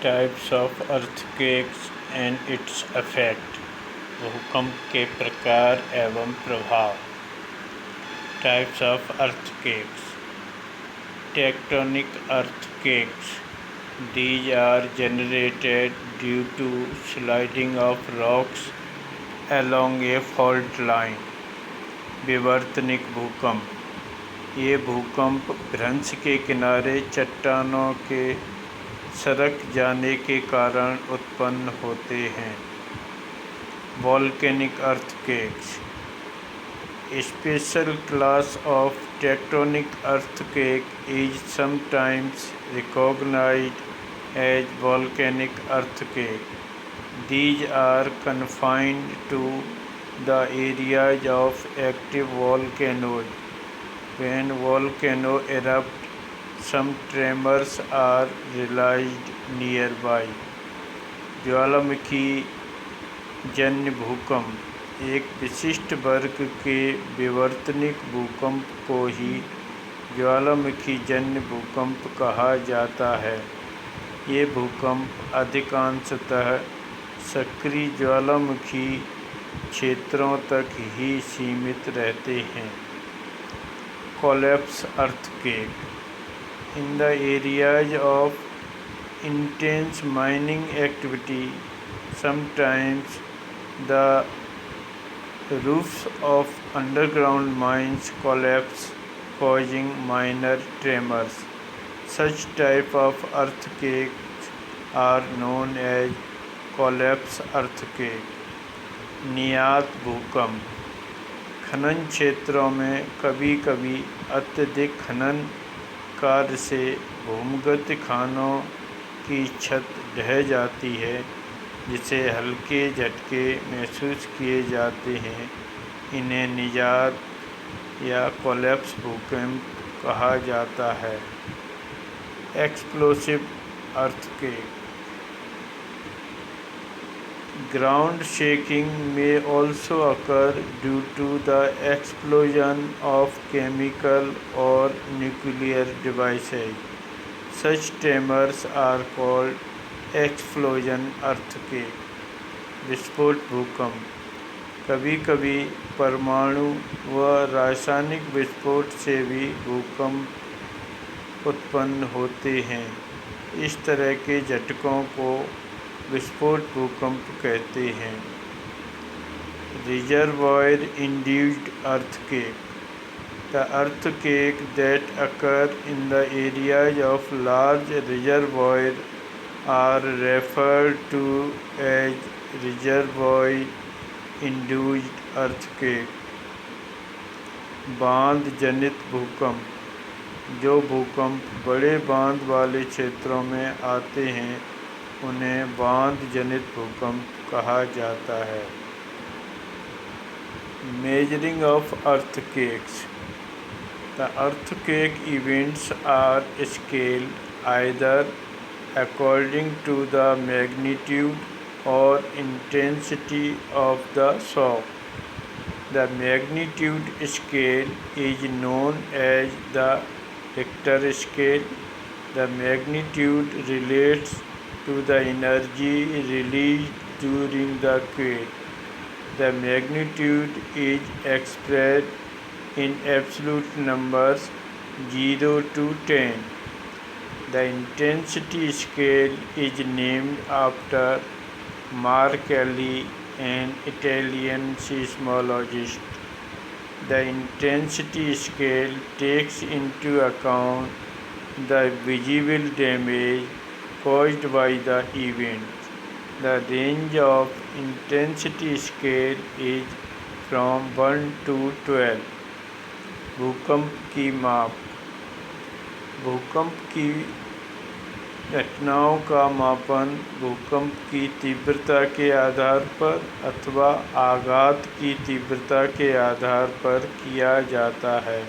Types of earthquakes and its effect. भूकंप के प्रकार एवं प्रभाव। Types of earthquakes. Tectonic earthquakes, these are generated due to sliding of rocks along a fault line। विवर्तनिक भूकंप, ये भूकंप भ्रंश के किनारे चट्टानों के सरक जाने के कारण उत्पन्न होते हैं। Volcanic earthquakes, special class of tectonic earthquake is sometimes recognized as volcanic earthquake। These are confined to the areas of active volcanoes। When volcanoes erupt, some tremors are realized nearby। ज्वालामुखी जन्य भूकंप, एक विशिष्ट वर्ग के विवर्तनिक भूकंप को ही ज्वालामुखी जन्य भूकंप कहा जाता है। ये भूकंप अधिकांशतः सक्रिय ज्वालामुखी क्षेत्रों तक ही सीमित रहते हैं। Collapse earthquake, in the areas of intense mining activity sometimes the roofs of underground mines collapse, causing minor tremors। Such type of earthquakes are known as collapse earthquake। नियत भूकंप, खनन क्षेत्रों में कभी कभी अत्यधिक खनन कार्य से भूमिगत खानों की छत ढह जाती है, जिसे हल्के झटके महसूस किए जाते हैं। इन्हें नियत या कोलैप्स भूकंप कहा जाता है। Explosive earthquake, ground shaking may also occur due to the explosion of chemical और nuclear devices. Such tremors are called explosion earthquake. विस्फोट भूकंप, कभी कभी परमाणु व रासायनिक विस्फोट से भी भूकंप उत्पन्न होते हैं। इस तरह के झटकों को विस्फोट भूकंप कहते हैं। Reservoir induced earthquake, the earthquake that occur in the areas of large reservoir are referred to as reservoir induced earthquake। बांध जनित भूकंप, जो भूकंप बड़े बांध वाले क्षेत्रों में आते हैं उन्हें बांध जनित भूकंप कहा जाता है। Measuring of earthquakes, the earthquake events are scaled either according to the magnitude or intensity of the shock। The magnitude scale is known as the Richter scale। The magnitude relates to the energy released during the quake। The magnitude is expressed in absolute numbers 0 to 10। The intensity scale is named after Marcalli, an Italian seismologist। The intensity scale takes into account the visible damage caused by the event। The range of intensity scale is from 1 to 12। भूकंप की माप, भूकंप की घटनाओं का मापन भूकंप की तीव्रता के आधार पर अथवा आघात की तीव्रता के आधार पर किया जाता है।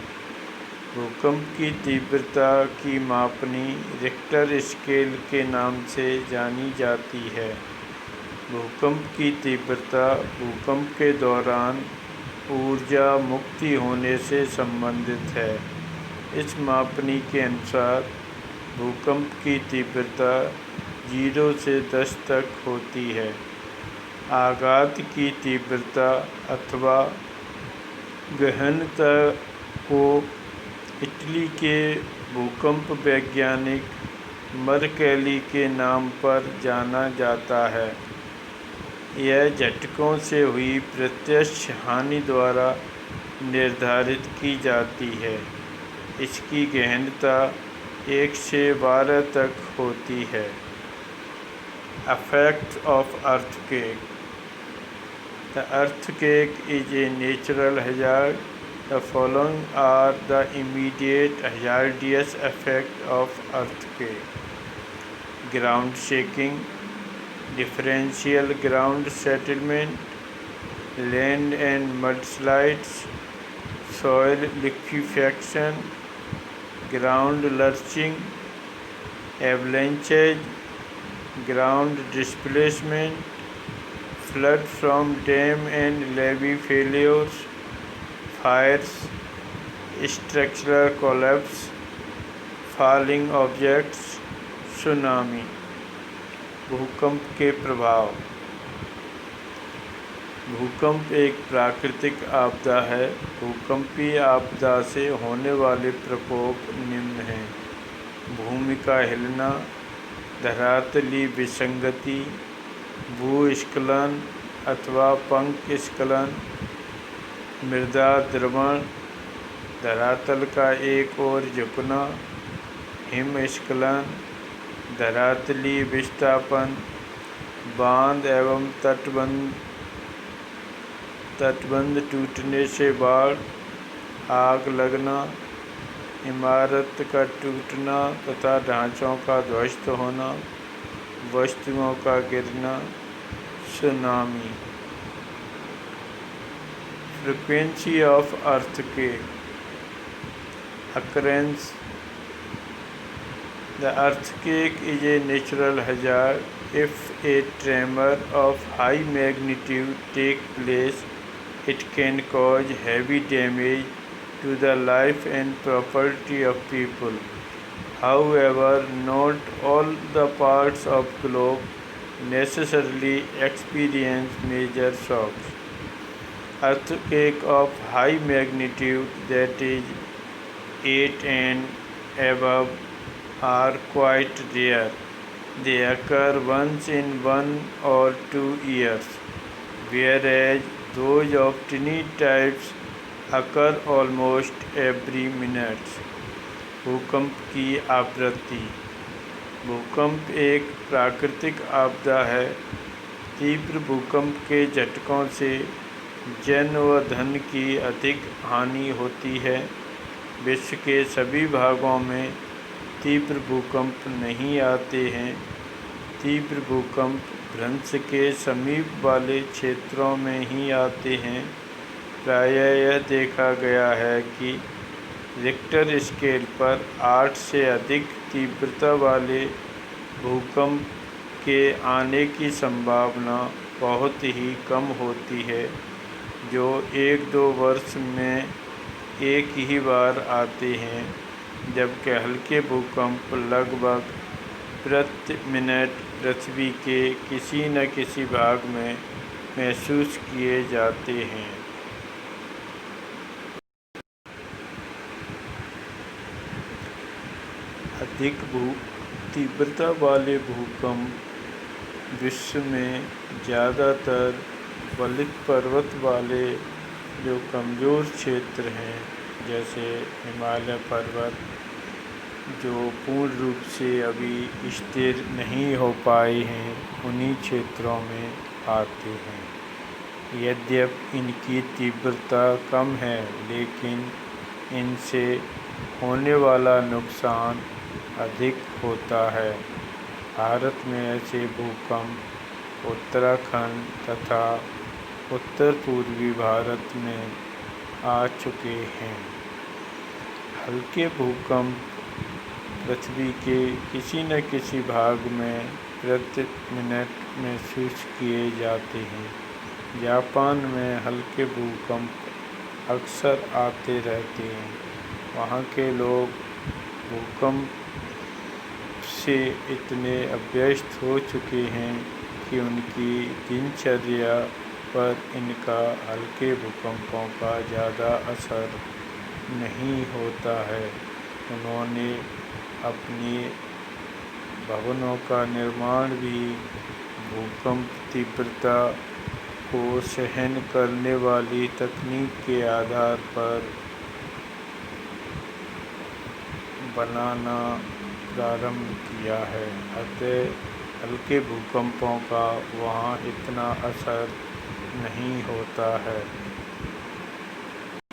भूकंप की तीव्रता की मापनी रिक्टर स्केल के नाम से जानी जाती है। भूकंप की तीव्रता भूकंप के दौरान ऊर्जा मुक्ति होने से संबंधित है। इस मापनी के अनुसार भूकंप की तीव्रता 0 से 10 तक होती है। आघात की तीव्रता अथवा गहनता को इटली के भूकंप वैज्ञानिक मरकैली के नाम पर जाना जाता है। यह झटकों से हुई प्रत्यक्ष हानि द्वारा निर्धारित की जाती है। इसकी गहनता 1 से 12 तक होती है। Effects of earthquake. The earthquake is a natural hazard. The following are the immediate hazardous effects of earthquake: ground shaking, differential ground settlement, land and mudslides, soil liquefaction, ground lurching, avalanches, ground displacement, flood from dam and levee failures, fires, structural collapse, falling objects, tsunami. भूकंप के प्रभाव। भूकंप एक प्राकृतिक आपदा है। भूकंपीय आपदा से होने वाले प्रकोप निम्न हैं: भूमि का हिलना, धरातली विसंगति, भूस्खलन अथवा पंखस्खलन, मृदा द्रवण, धरातल का एक ओर झुकना, हिमस्खलन, धरातली विस्थापन, बांध एवं तटबंध टूटने से बाढ़, आग लगना, इमारत का टूटना तथा ढांचों का ध्वस्त होना, वस्तुओं का गिरना, tsunami. Frequency of earthquake. Occurrence. The earthquake is a natural hazard. If a tremor of high magnitude takes place, it can cause heavy damage to the life and property of people. However, not all the parts of globe necessarily experience major shocks. Earthquakes of high magnitude, that is 8 and above, are quite rare. They occur once in 1 or 2 years, whereas those of tiny types occur almost every minute. भूकंप की आवृत्ति। भूकंप एक प्राकृतिक आपदा है। तीव्र भूकंप के झटकों से जन व धन की अधिक हानि होती है। विश्व के सभी भागों में तीव्र भूकंप नहीं आते हैं। तीव्र भूकंप भ्रंश के समीप वाले क्षेत्रों में ही आते हैं। प्रायः यह देखा गया है कि रिक्टर स्केल पर 8 से अधिक तीव्रता वाले भूकंप के आने की संभावना बहुत ही कम होती है, जो 1-2 वर्ष में एक ही बार आते हैं, जबकि हल्के भूकंप लगभग प्रति मिनट पृथ्वी के किसी न किसी भाग में महसूस किए जाते हैं। अधिक तीव्रता वाले भूकंप विश्व में ज़्यादातर वलित पर्वत वाले जो कमज़ोर क्षेत्र हैं, जैसे हिमालय पर्वत, जो पूर्ण रूप से अभी स्थिर नहीं हो पाए हैं, उन्हीं क्षेत्रों में आते हैं। यद्यपि इनकी तीव्रता कम है, लेकिन इनसे होने वाला नुकसान अधिक होता है। भारत में ऐसे भूकंप उत्तराखंड तथा उत्तर पूर्वी भारत में आ चुके हैं। हल्के भूकंप पृथ्वी के किसी न किसी भाग में प्रति मिनट महसूस किए जाते हैं। जापान में हल्के भूकंप अक्सर आते रहते हैं। वहाँ के लोग भूकंप से इतने अभ्यस्त हो चुके हैं कि उनकी दिनचर्या पर इनका हल्के भूकंपों का ज़्यादा असर नहीं होता है। उन्होंने अपने भवनों का निर्माण भी भूकंप तीव्रता को सहन करने वाली तकनीक के आधार पर बनाना प्रारंभ किया है। अतः हल्के भूकंपों का वहाँ इतना असर नहीं होता है।